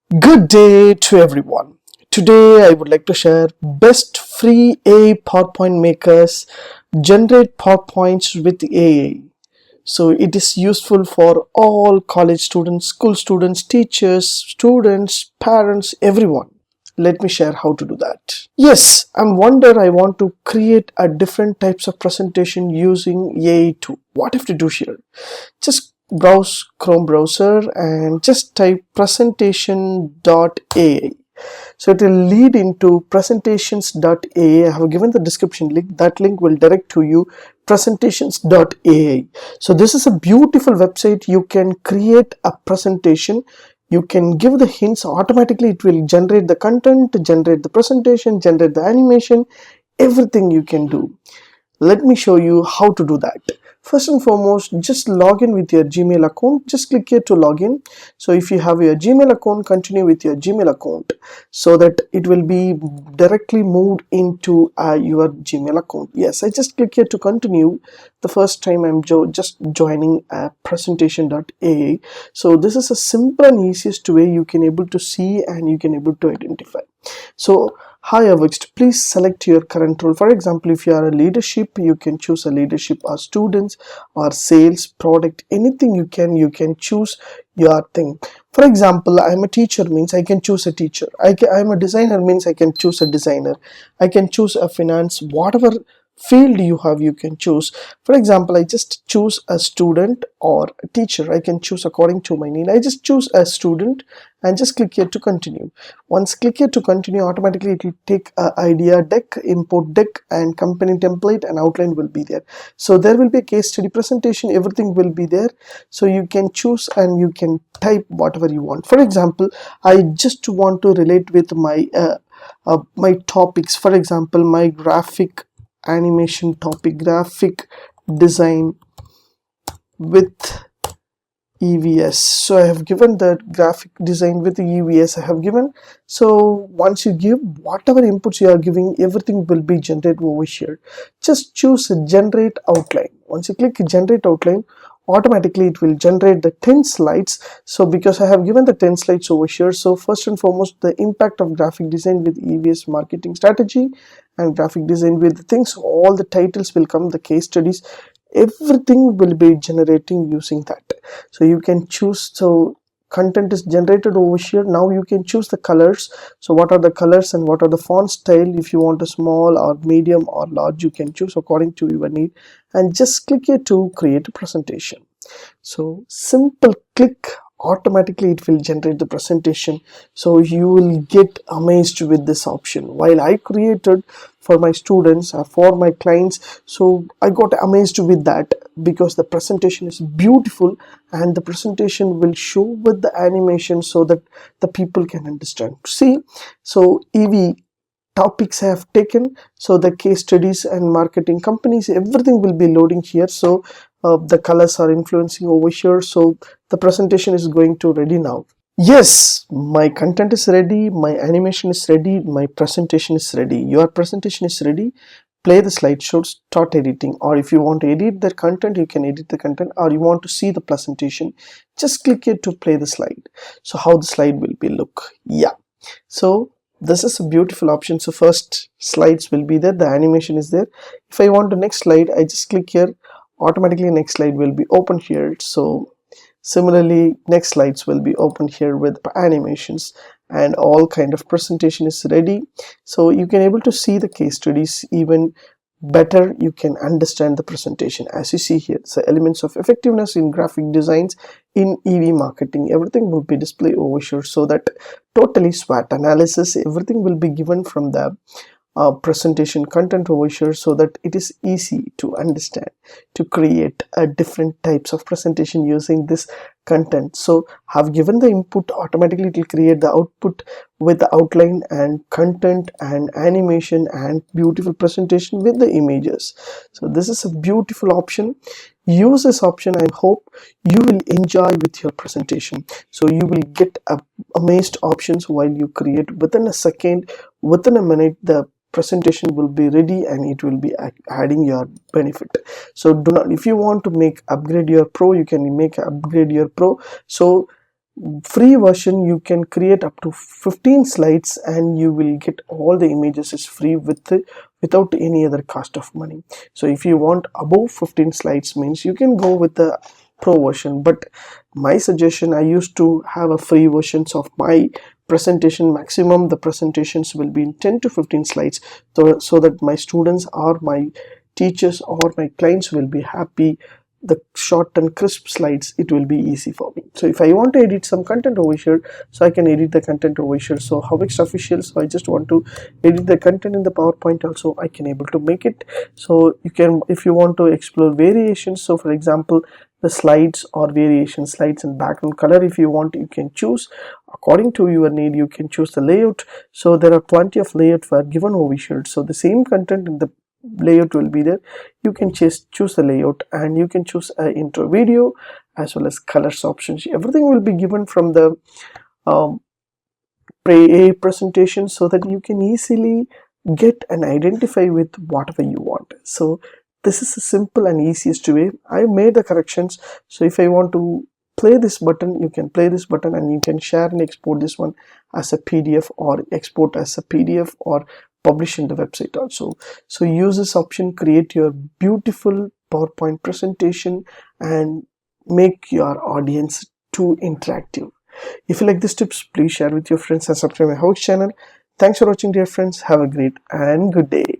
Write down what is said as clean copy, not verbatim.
Good day to everyone. Today I would like to share best free AI PowerPoint makers generate PowerPoints with AI. So it is useful for all college students, school students, teachers, students, parents, everyone. Let me share how to do that. Yes, I want to create a different types of presentation using AI tool. What I have to do here? Just browse Chrome browser and just type presentation.ai. So it will lead into presentations.ai. I have given the description link. That link will direct to you presentations.ai. So this is a beautiful website. You can create a presentation. You can give the hints. Automatically it will generate the content, generate the presentation, generate the animation, everything you can do. Let me show you how to do that. First and foremost, just log in with your Gmail account. Just click here to log in. So if you have your Gmail account, continue with your Gmail account so that it will be directly moved into your Gmail account. Yes, I just click here to continue. The first time I'm just joining presentation.ai. So this is a simple and easiest way you can able to see and you can able to identify. So how it works, please select your current role. For example, if you are a leadership, you can choose a leadership or students or sales, product, anything you can choose your thing. For example, I'm a teacher means I can choose a teacher. I'm a designer means I can choose a designer. I can choose a finance, whatever field you have you can choose. For example, I just choose a student or a teacher. I can choose according to my need. I just choose a student and just click here to continue. Once click here to continue, automatically it will take a idea deck, import deck, and company template and outline will be there. So there will be a case study presentation, everything will be there. So you can choose and you can type whatever you want. For example, I just want to relate with my topics. For example, my graphic animation topic, graphic design with EVS. So I have given that graphic design with EVS I have given. So once you give whatever inputs you are giving, everything will be generated over here. Just choose generate outline. Once you click generate outline, automatically it will generate the 10 slides. So because I have given the 10 slides over here, so first and foremost, the impact of graphic design with EVS marketing strategy and graphic design with things, all the titles will come, the case studies, everything will be generating using that. So you can choose. So content is generated over here. Now you can choose the colors. So what are the colors and what are the font style? If you want a small or medium or large, you can choose according to your need and just click here to create a presentation. So simple click, automatically it will generate the presentation. So you will get amazed with this option. While I created for my students or for my clients, so I got amazed with that because the presentation is beautiful and the presentation will show with the animation so that the people can understand. See, so EV topics I have taken, so the case studies and marketing companies, everything will be loading here. So the colors are influencing over here. So the presentation is going to ready now. Yes, my content is ready, my animation is ready, my presentation is ready. Your presentation is ready. Play the slideshow, start editing. Or if you want to edit the content, you can edit the content. Or you want to see the presentation, just click here to play the slide. So how the slide will be look. Yeah. So this is a beautiful option. So first slides will be there, the animation is there. If I want the next slide, I just click here, automatically next slide will be open here. So similarly, next slides will be open here with animations and all kind of presentation is ready. So you can able to see the case studies even better. You can understand the presentation as you see here. So elements of effectiveness in graphic designs in EV marketing, everything will be displayed over here, so that totally SWOT analysis, everything will be given from the presentation content over here, so that it is easy to understand, to create different types of presentation using this content. So have given the input, automatically it will create the output with the outline and content and animation and beautiful presentation with the images. So this is a beautiful option. Use this option. I hope you will enjoy with your presentation. So you will get amazed options while you create. Within a second, within a minute, the presentation will be ready and it will be adding your benefit. So do not, if you want to make upgrade your pro, you can make upgrade your pro. So free version you can create up to 15 slides and you will get all the images is free without any other cost of money. So if you want above 15 slides means you can go with the pro version, but my suggestion, I used to have a free versions of my presentation. Maximum the presentations will be in 10 to 15 slides, so that my students or my teachers or my clients will be happy. The short and crisp slides, it will be easy for me. So if I want to edit some content over here, so I can edit the content over here. So Howextra Official, so I just want to edit the content in the PowerPoint also, I can able to make it. So you can, if you want to explore variations, so for example the slides or variation slides and background color, if you want, you can choose according to your need. You can choose the layout. So there are plenty of layout were given over here. So the same content in the layout will be there. You can choose the layout, and you can choose a intro video as well as colors options. Everything will be given from the presentation, so that you can easily get and identify with whatever you want. So this is a simple and easiest way. I made the corrections. So if I want to play this button, you can play this button, and you can share and export this one as a PDF, or export as a PDF, or publish in the website also. So use this option, create your beautiful PowerPoint presentation and make your audience too interactive. If you like these tips, please share with your friends and subscribe my Howextra channel. Thanks for watching, dear friends. Have a great and good day.